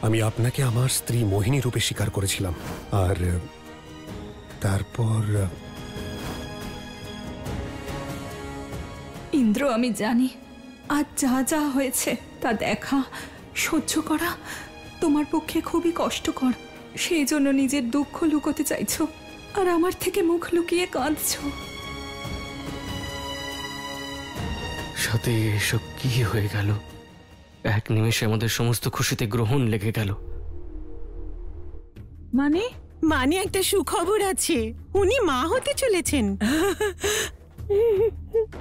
আমি আপনাকে আমার স্ত্রী মোহিনী রূপে স্বীকার করেছিলাম, আর তারপর ইন্দ্র, আমি জানি আজ যা যা হয়েছে তা দেখা সহ্য করা তোমার পক্ষে খুবই কষ্টকর। সেই জন্য নিজের দুঃখ লুকোতে চাইছো আর আমার থেকে মুখ লুকিয়ে কাঁদছো। সাথে এসব কি হয়ে গেল? এক নিমেষে আমাদের সমস্ত খুশিতে গ্রহণ লেগে গেল। মানে মানে একটা সুখবর আছে, উনি মা হতে চলেছেন।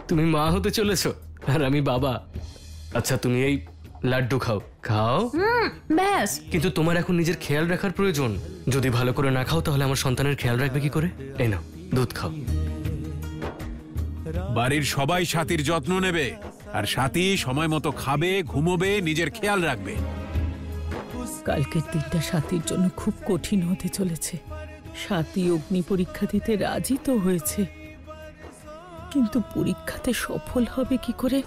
তুমি মা হতে চলেছো আর আমি বাবা। আচ্ছা, তুমি এই লাড্ডু খাও খাও ব্যাস। কিন্তু তোমার এখন নিজের খেয়াল রাখার প্রয়োজন। যদি ভালো করে না খাও তাহলে আমার সন্তানের খেয়াল রাখবে কি করে? এই নাও, দুধ খাও। বাড়ির সবাই সাথীর যত্ন নেবে, আর সাথী সময় মতো খাবে, ঘুমোবে, নিজের খেয়াল রাখবে। কালকের দিনটা সাথীর জন্য খুব কঠিন হতে চলেছে। সাথী অগ্নি পরীক্ষা দিতে রাজি তো হয়েছে, কিন্তু পরীক্ষাতে সফল হবে কি করে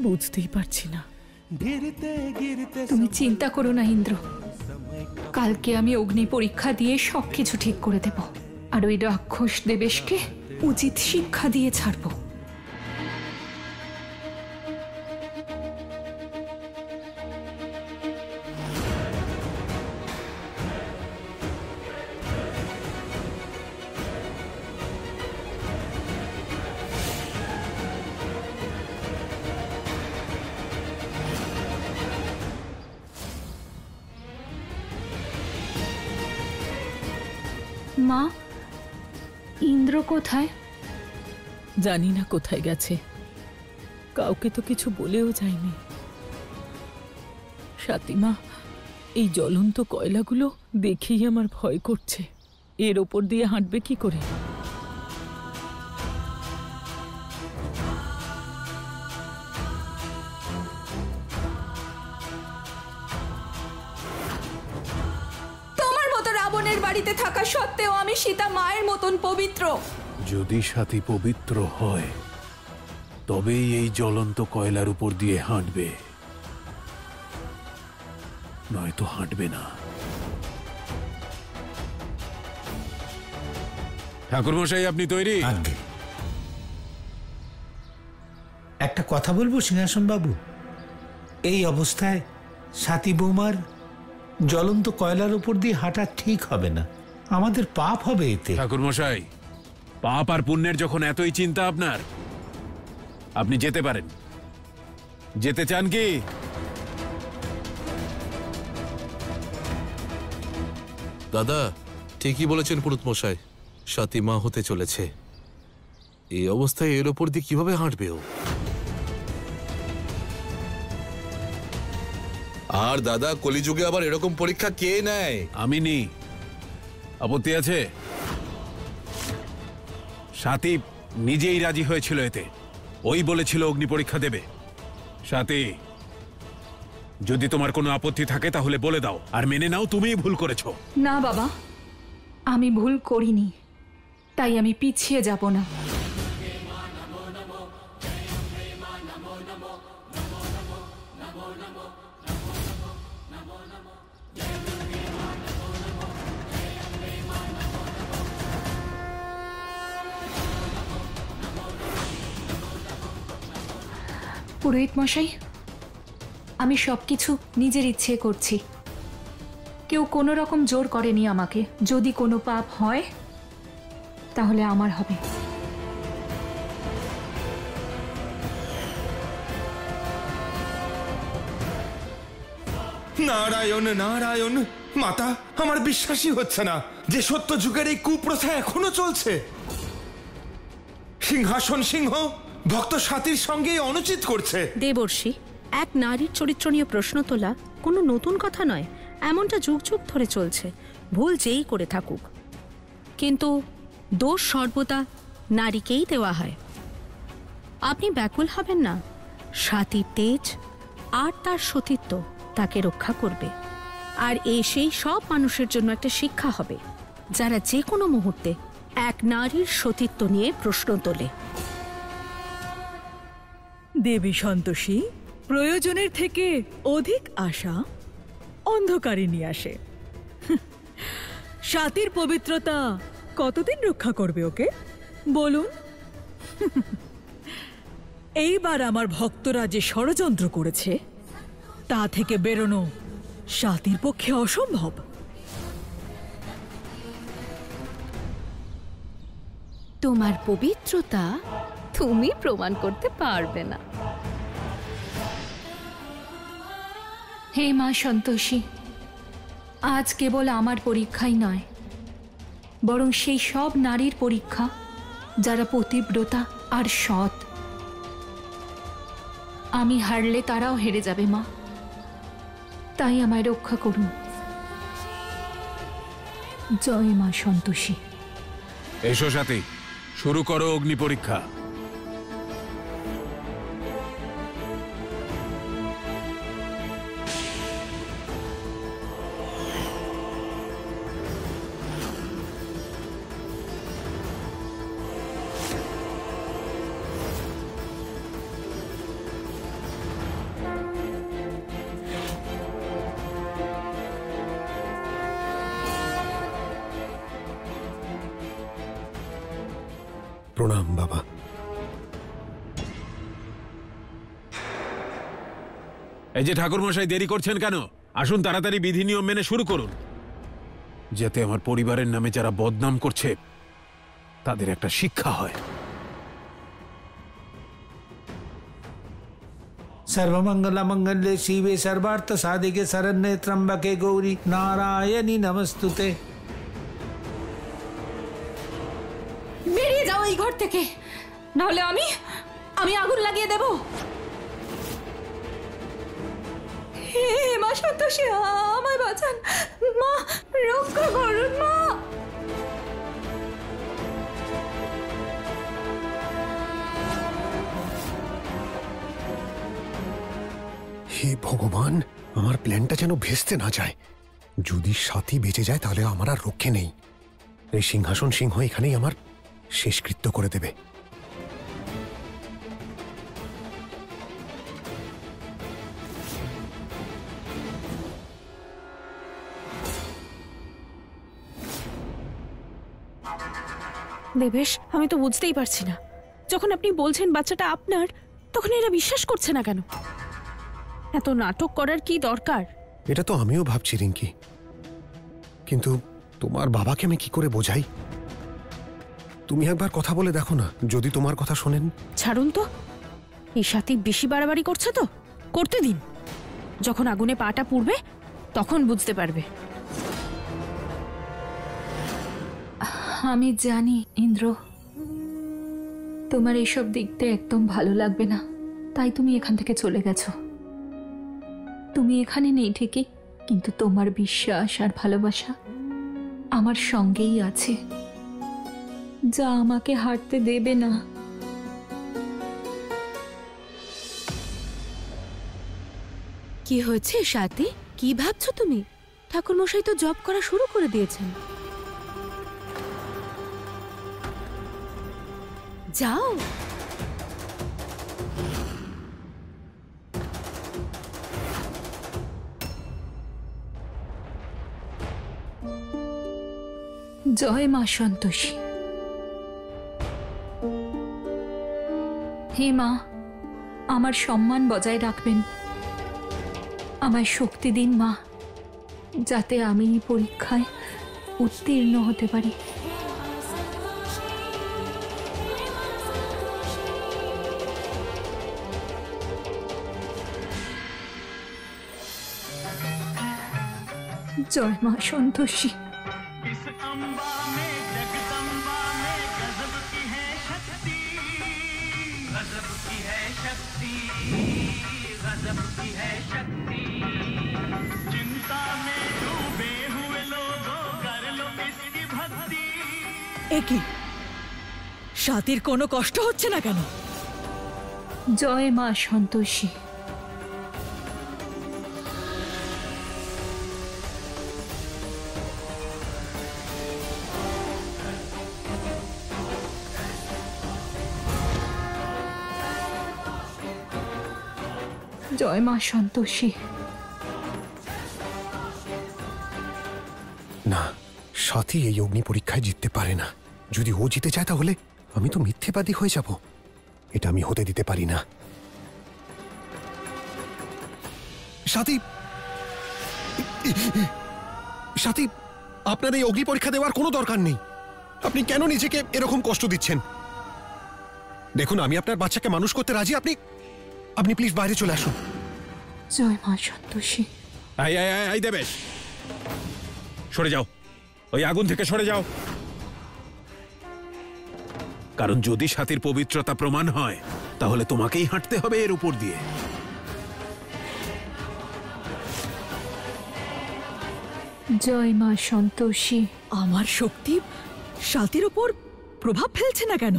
বুঝতেই পারছি না। তুমি চিন্তা করো না ইন্দ্র, কালকে আমি অগ্নি পরীক্ষা দিয়ে সবকিছু ঠিক করে দেব, আর ওই রাক্ষস দেবেশকে উচিত শিক্ষা দিয়ে ছাড়বো। মা, ইন্দ্র কোথায়? জানি না কোথায় গেছে, কাউকে তো কিছু বলেও যায়নি। সাথীমা, এই জ্বলন্ত কয়লাগুলো দেখেই আমার ভয় করছে। এর ওপর দিয়ে হাঁটবে কি করে? বাড়িতে থাকা সত্ত্বেও আমি সীতা মায়ের মতন পবিত্র। যদি সাথী পবিত্র হয় তবেই এই জ্বলন্ত কয়লার উপর দিয়ে হাঁটবে, নয়তো হাঁটবে না। ঠাকুরমশাই, আপনি তৈরি? একটা কথা বলবো সিংহাসন বাবু, এই অবস্থায় সাথী বৌমার জ্বলন্ত কয়লার উপর দিয়ে হাঁটা ঠিক হবে না, আমাদের পাপ হবে এতে। ঠাকুরমশাই, পাপ আর পুণ্যের যখন এতই চিন্তা আপনার, আপনি যেতে পারেন। যেতে চান কি? দাদা ঠিকই বলেছেন পুরোহিত মশাই, সাথী মা হতে চলেছে। এই অবস্থায় এর ওপর দিয়ে কিভাবে হাঁটবে ও? আর দাদা, কলিযুগে আবার এরকম পরীক্ষা কে নেয়? আমি নেই। আপত্তি আছে? সাথী নিজেই রাজি হয়েছিল এতে, ওই বলেছিল অগ্নি পরীক্ষা দেবে। সাথী, যদি তোমার কোনো আপত্তি থাকে তাহলে বলে দাও, আর মেনে নাও তুমিই ভুল করেছো। না বাবা, আমি ভুল করিনি, তাই আমি পিছিয়ে যাব না। পুরোহিত মশাই, আমি সবকিছু নিজের ইচ্ছে করছি, কেউ কোনো রকম জোর করেনি আমাকে। যদি কোনো পাপ হয় তাহলে আমার হবে। নারায়ণ নারায়ণ। মাতা, আমার বিশ্বাসই হচ্ছে না যে সত্য যুগের এই কুপ্রথা এখনো চলছে। সিংহাসন সিংহ ভক্ত সাথীর সঙ্গে অনুচিত করছে। দেবর্ষি, এক নারীর চরিত্র নিয়ে প্রশ্ন তোলা কোনো নতুন কথা নয়, এমনটা যুগ যুগ ধরে চলছে, ভুল যেই করে থাকুক। কিন্তু দোষ সর্বদা নারীকেই দেওয়া হয়। আপনি ব্যাকুল হবেন না, সাথীর তেজ আর তার সতীত্ব তাকে রক্ষা করবে, আর সেই সব মানুষের জন্য একটা শিক্ষা হবে যারা যে কোনো মুহূর্তে এক নারীর সতীত্ব নিয়ে প্রশ্ন তোলে। দেবী সন্তোষী, প্রয়োজনের থেকে অধিক আশা অন্ধকারে নিয়ে আসে। সাতির পবিত্রতা কতদিন রক্ষা করবে ওকে বলুন? এইবার আমার ভক্তরা যে ষড়যন্ত্র করেছে তা থেকে বেরোনো সাতির পক্ষে অসম্ভব। তোমার পবিত্রতা তুমি প্রমাণ করতে পারবে না। হে মা সন্তোষী, আজ কেবল আমার পরীক্ষাই নয়, বরং সেই সব নারীর পরীক্ষা যারা পতিব্রতা আর সৎ। আমি হারলে তারাও হেরে যাবে মা, তাই আমায় রক্ষা করুন। জয় মা সন্তোষী। এসো সাথী, শুরু করো অগ্নি পরীক্ষা। প্রণাম বাবা। এই যে ঠাকুর মশাই, দেরি করছেন কেন? আসুন তাড়াতাড়ি বিধি নিয়ম মেনে শুরু করুন, যাতে আমার পরিবারের নামে যারা বদনাম করছে তাদের একটা শিক্ষা হয়। सर्वमंगल मंगल्ये शिवे सर्वार्थ साधिके शरण्ये त्र्यंबके गौरी नारायणी नमस्तुते। বেরিয়ে যাও এই ঘর থেকে, নাহলে আমি আগুন লাগিয়ে দেব। হে মা সন্তোষী, আমায় বাঁচান মা, রক্ষা করুন মা। হে ভগবান, আমার প্ল্যানটা যেন ভেস্তে না যায়। যদি সাথী বেঁচে যায় তাহলে আমার আর রক্ষে নেই। এই সিংহাসন সিংহ এখানেই আমার শেষকৃত্য করে দেবে। দেবেশ, আমি তো বুঝতেই পারছি না, যখন আপনি বলছেন বাচ্চাটা আপনার, তখন এরা বিশ্বাস করছে না কেন? এত নাটক করার কি দরকার? এটা তো আমিও ভাবছি রিঙ্কি, কিন্তু তোমার বাবাকে আমি কি করে বোঝাই? তুমি একবার কথা বলে দেখো না, যদি তোমার কথা শোনেন। ছাড়ুন তো, এই সাথী বেশি বাড়াবাড়ি করছে তো, করতে দিন। যখন আগুনে পাটা পুড়বে তখন বুঝতে পারবে। আমি জানি ইন্দ্র, তোমার এইসব দেখতে একদম ভালো লাগবে না, তাই তুমি এখান থেকে চলে গেছো। তুমি এখানে নেই ঠিকই, কিন্তু তোমার বিশ্বাস আর ভালোবাসা আমার সঙ্গেই আছে, যা আমাকে হারতে দেবে না। কি হয়েছে সাথী? কি ভাবছো তুমি? ঠাকুরমশাই তো জব করা শুরু করে দিয়েছেন। যাও। জয় মা সন্তোষী। হে মা, আমার সম্মান বজায় রাখবেন, আমায় শক্তি দিন মা, যাতে আমি এই পরীক্ষায় উত্তীর্ণ হতে পারি। জয় মা সন্তোষী। একই সাথীর কোনো কষ্ট হচ্ছে না কেন? জয় মা সন্তোষী। জয় মা সন্তোষী। না, সাথী এই অগ্নি পরীক্ষায় জিততে পারে না। যদি ও জিতে যায় তাহলে আমি তো মিথ্যেবাদী হয়ে যাব। এটা আমি হতে দিতে পারি না। সাথী, সাথী, আপনার এই অগ্নি পরীক্ষা দেওয়ার কোনো দরকার নেই। আপনি কেন নিজেকে এরকম কষ্ট দিচ্ছেন? দেখুন, আমি আপনার বাচ্চাকে মানুষ করতে রাজি। আপনি প্লিজ বাইরে চলে আসুন। জয় মা সন্তোষী। আই দেবেশ, সরে যাও, ওই আগুন থেকে সরে যাও। কারণ যদি সাথীর পবিত্রতা প্রমাণ হয় তাহলে তোমাকেই হাঁটতে হবে এর উপর দিয়ে। জয় মা সন্তোষী। আমার শক্তি সাথীর উপর প্রভাব ফেলছে না কেন?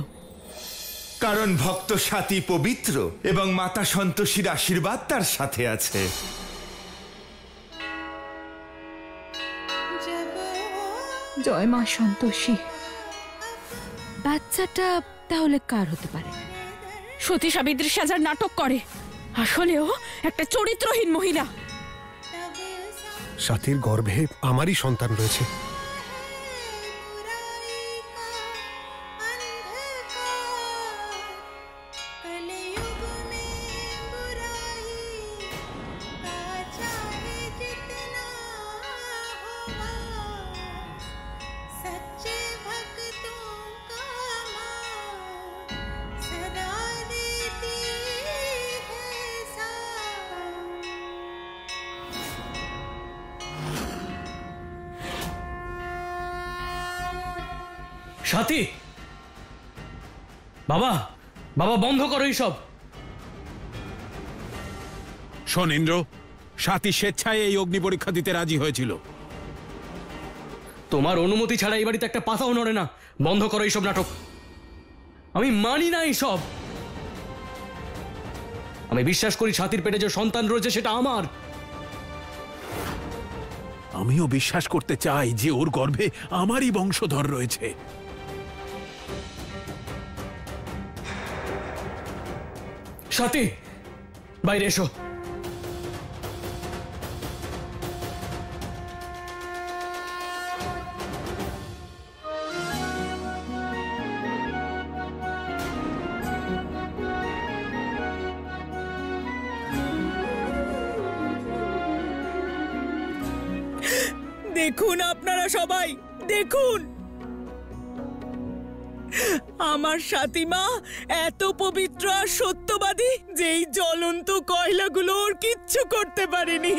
কারণ ভক্ত সাথী পবিত্র এবং মাতা সন্তোষীর আশীর্বাদ তার সাথে আছে। জয় মা সন্তোষী। বাচ্চাটা তাহলে কার হতে পারে? সতী সাবিত্রী সাজার নাটক করে, আসলেও একটা চরিত্রহীন মহিলা। সাথীর গর্ভে আমারই সন্তান রয়েছে। সাথী, বাবা, বাবা বন্ধ করো এইসব। শোন ইন্দ্র, সাথী স্বেচ্ছায় এই অগ্নি পরীক্ষা দিতে রাজি হয়েছিল। তোমার অনুমতি ছাড়া এই বাড়িতে একটা পাতাও নড়ে না। বন্ধ করো এইসব নাটক। আমি মানি না এইসব। আমি বিশ্বাস করি সাথীর পেটে যে সন্তান রয়েছে সেটা আমার। আমিও বিশ্বাস করতে চাই যে ওর গর্ভে আমারই বংশধর রয়েছে। সাথী, বাইরে এসো। দেখুন আপনারা সবাই, দেখুন আমার সাথীমা এত পবিত্র আর সত্যবাদী যে এই জ্বলন্ত কয়লাগুলো ওর কিচ্ছু করতে পারেনি।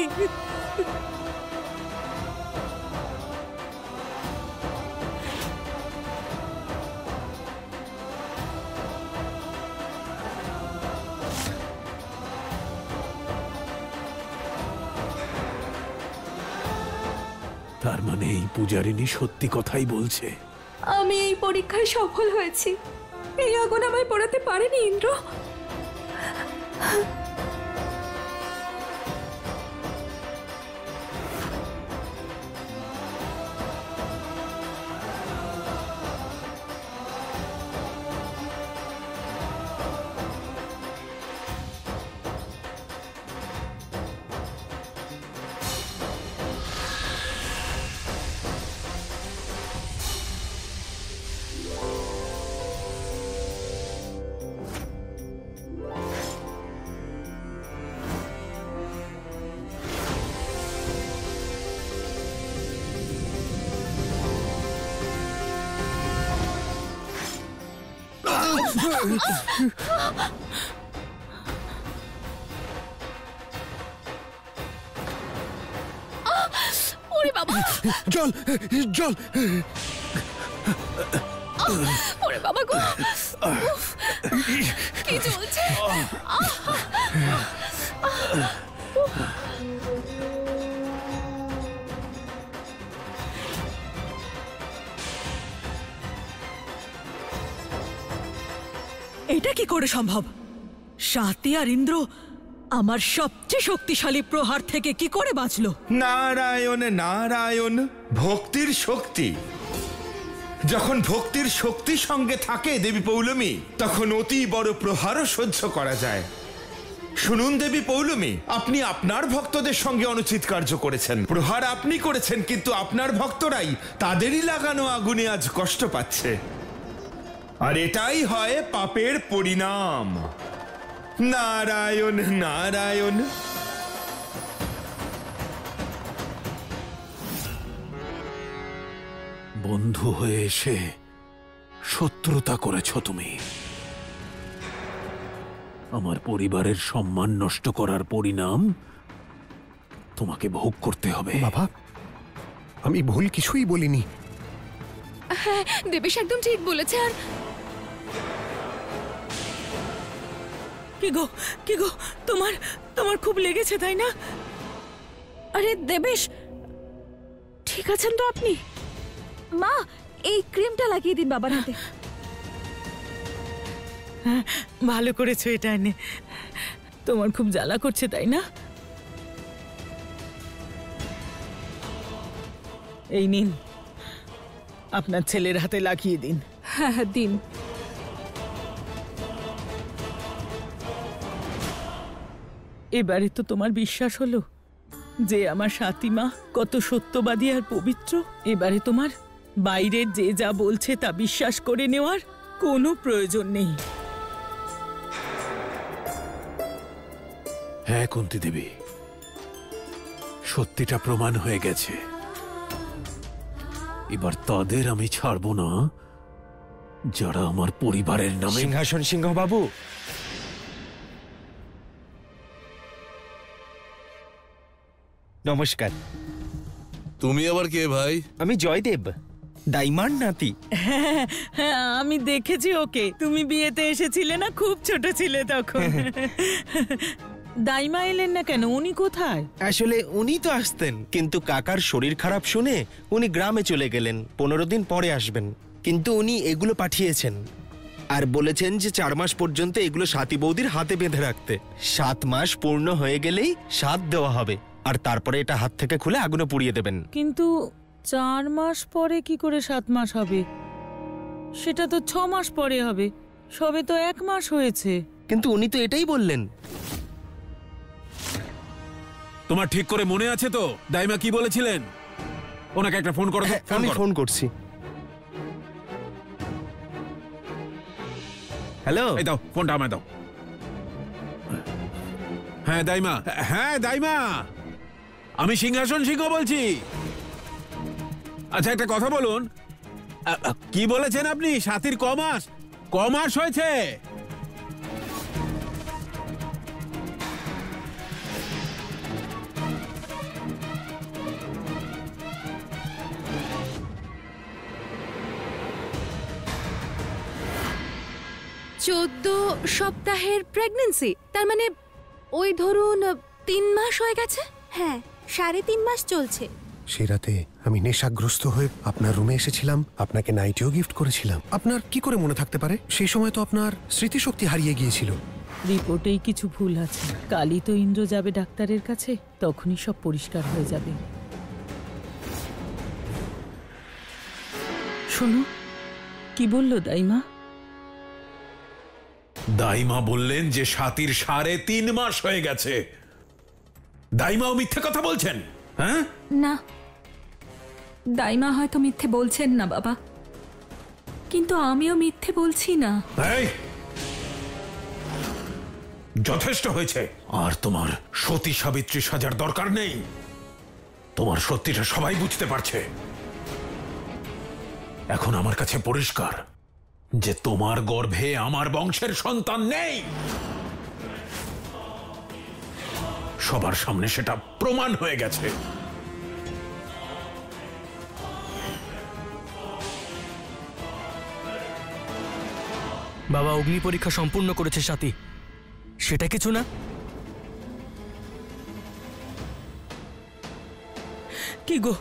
তার মানে এই পূজারিনী সত্যি কথাই বলছে। আমি এই পরীক্ষায় সফল হয়েছি। এই আগুন আমায় পোড়াতে পারেনি ইন্দ্র। ওরে বাবা, জল, জল। ওরে বাবা গো, কি চলছে? এটা কি করে সম্ভব? সাথী আর ইন্দ্র আমার সবচেয়ে শক্তিশালী প্রহার থেকে কি করে বাঁচলো? নারায়ণ নারায়ণ, ভক্তির শক্তি। যখন ভক্তির শক্তি সঙ্গে থাকে দেবী পৌলমী, তখন অতি বড় প্রহারও সহ্য করা যায়। শুনুন দেবী পৌলমী, আপনি আপনার ভক্তদের সঙ্গে অনুচিত কার্য করেছেন। প্রহার আপনি করেছেন, কিন্তু আপনার ভক্তরাই তাদেরই লাগানো আগুনে আজ কষ্ট পাচ্ছে। আর এটাই হয় পাপের পরিণাম। নারায়ণ নারায়ণ। বন্ধু হয়ে এসে শত্রুতা করেছ তুমি। আমার পরিবারের সম্মান নষ্ট করার পরিণাম তোমাকে ভোগ করতে হবে। বাবা, আমি ভুল কিছুই বলিনি। হ্যাঁ, দেবেশ একদম ঠিক বলেছে। আর কি গো তোমার খুব লেগেছে তাই না? আরে দেবেশ, ঠিক আছেন তো আপনি? মা, এই ক্রিমটা লাগিয়ে দিন বাবার হাতে। হ্যাঁ, ভালো করেছো এটা এনে। তোমার খুব জ্বালা করছে তাই না? এই নিন, আপনার ছেলের হাতে লাগিয়ে দিন। হ্যাঁ হ্যাঁ দিন। এবারে তো তোমার বিশ্বাস হলো যে আমার সাথীমা কত সত্যবাদী আর পবিত্র। এবারে তোমার বাইরের যে যা বলছে তা বিশ্বাস করে নেওয়ার কোনো প্রয়োজন নেই। হ্যাঁ কুন্তী দেবী, সত্যিটা প্রমাণ হয়ে গেছে। এবার তাদের আমি ছাড়ব না যারা আমার পরিবারের নামে। সিংহাসন সিংহ বাবু, নমস্কার। তুমি আবার কে ভাই? আমি জয়দেব, দাইমার নাতি। হ্যাঁ, আমি দেখেছি ওকে। তুমি বিয়েতে এসেছিলে না, খুব ছোট ছিলে তখন। দাইমা এলেন না কেন? উনি কোথায়? আসলে উনি তো আসতেন, কিন্তু কাকার শরীর খারাপ শুনে উনি গ্রামে চলে গেলেন। 15 দিন পরে আসবেন। কিন্তু উনি এগুলো পাঠিয়েছেন আর বলেছেন যে 4 মাস পর্যন্ত এগুলো সাথী বৌদির হাতে বেঁধে রাখতে। 7 মাস পূর্ণ হয়ে গেলেই সাথ দেওয়া হবে, আর তারপরে এটা হাত থেকে খুলে আগুনে পুড়িয়ে দেবেন। কিন্তু 4 মাস পরে কি করে 7 মাস হবে? সেটা তো 6 মাস পরে হবে। সবে তো 1 মাস হয়েছে। কিন্তু উনি তো এটাই বললেন। তোমার ঠিক করে মনে আছে তো দাইমা কি বলেছিলেন? ওনাকে একটা ফোন করো। আমি ফোন করছি। হ্যালো, এই দাও ফোনটা আমায় দাও। হ্যাঁ দাইমা, হ্যাঁ দাইমা, আমি সিংহাসন সিংহ বলছি। আচ্ছা একটা কথা বলুন, কি বলেছেন আপনি? সাথীর ক মাস হয়েছে? চোদ্দ সপ্তাহের প্রেগন্যান্সি, তার মানে ওই ধরুন 3 মাস হয়ে গেছে। হ্যাঁ, 3.5 মাস চলছে। সে রাতে আমি নেশাগ্রস্ত হয়ে আপনার রুমে এসেছিলাম, আপনাকে নাইটিও গিফট করেছিলাম। আপনার কি করে মনে থাকতে পারে? সেই সময় তো আপনার স্মৃতিশক্তি হারিয়ে গিয়েছিল। রিপোর্টেই কিছু ভুল আছে। কালই তো ইন্দ্র যাবে ডাক্তারের কাছে, তখনই সব পরিষ্কার হয়ে যাবে। শোনো, কি বললো দাইমা? দাইমা বললেন যে সাথীর 3.5 মাস হয়ে গেছে। দাইমাও মিথ্যে কথা বলছেন? হ্যাঁ না, দাইমা হয়তো মিথ্যে বলছেন না বাবা, কিন্তু আমিও মিথ্যে বলছি না। এই, যথেষ্ট হয়েছে। আর তোমার সতী সাবিত্রী সাজার দরকার নেই। তোমার সত্যিটা সবাই বুঝতে পারছে। এখন আমার কাছে পরিষ্কার যে তোমার গর্ভে আমার বংশের সন্তান নেই। সবার সামনে সেটা প্রমাণ হয়ে গেছে। বাবা অগ্নি পরীক্ষা সম্পূর্ণ করেছে সাথী, সেটা কিছু না? কি গো,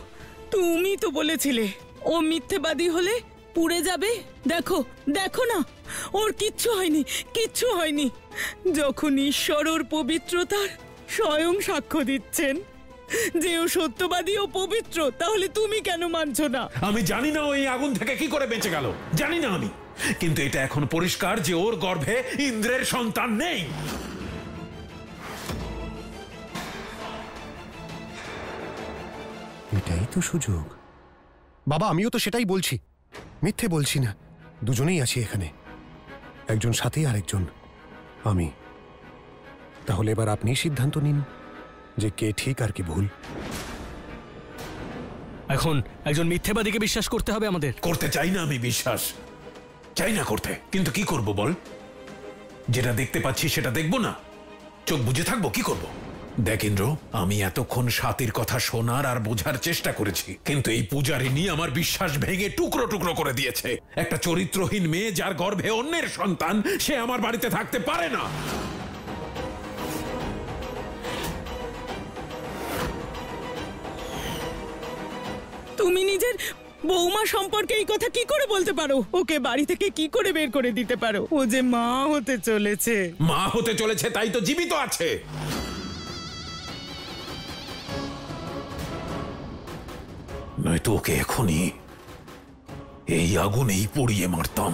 তুমি তো বলেছিলে ও মিথ্যেবাদী হলে পুড়ে যাবে। দেখো দেখো না, ওর কিচ্ছু হয়নি, কিচ্ছু হয়নি। যখন ঈশ্বর ওর পবিত্রতার স্বয়ং সাক্ষ্য দিচ্ছেন যে ও সত্যবাদী ও পবিত্র, তাহলে তুমি কেন মানছো না? আমি জানি না ওই আগুন থেকে কি করে বেঁচে গেল, জানি না আমি, কিন্তু এটা এখন পরিষ্কার যে ওর গর্ভে ইন্দ্রের সন্তান নেই। এটাই তো সুযোগ। বাবা, আমিও তো সেটাই বলছি, মিথ্যে বলছি না। দুজনেই আছি এখানে, একজন সাথে আর একজন আমি। তাহলে এবার আপনি সিদ্ধান্ত নিন যে কে ঠিক আর কি ভুল। এখন একজন মিথ্যেবাদীকে বিশ্বাস করতে হবে আমাদের। করতে চাই না আমি বিশ্বাস, চাই না করতে, কিন্তু কি করব বল? যেটা দেখতে পাচ্ছি সেটা দেখবো না? চোখ বুজে থাকবো? কি করব? দেখ ইন্দ্র, আমি এতক্ষণ স্বাতীর কথা শোনার আর বোঝার চেষ্টা করেছি, কিন্তু এই পূজারিনী আমার বিশ্বাস ভেঙে টুকরো টুকরো করে দিয়েছে। একটা চরিত্রহীন মেয়ে যার গর্ভে অন্যের সন্তান, সে আমার বাড়িতে থাকতে পারে না। তুমি নিজের বৌমা সম্পর্কে এই কথা কি করে বলতে পারো? ওকে বাড়ি থেকে কি করে বের করে দিতে পারো? ও যে মা হতে চলেছে। মা হতে চলেছে তাই তো জীবিত আছে। নয়তো ওকে এখনই এই আগুনেই পুড়িয়ে মারতাম।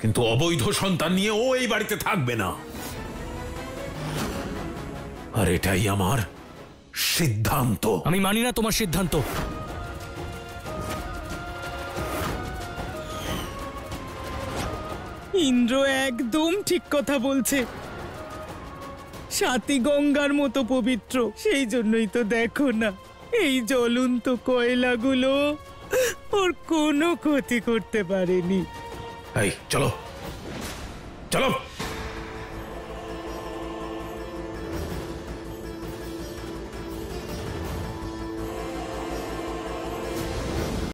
কিন্তু অবৈধ সন্তান নিয়ে ও এই বাড়িতে থাকবে না, আর এটাই আমার সিদ্ধান্ত। আমি মানি না তোমার সিদ্ধান্ত। ইন্দ্র একদম ঠিক কথা বলছে। স্বাতী গঙ্গার মতো পবিত্র, সেই জন্যই তো দেখো না এই জ্বলন্ত কয়লাগুলো ওর কোনো ক্ষতি করতে পারেনি। এই চলো চলো।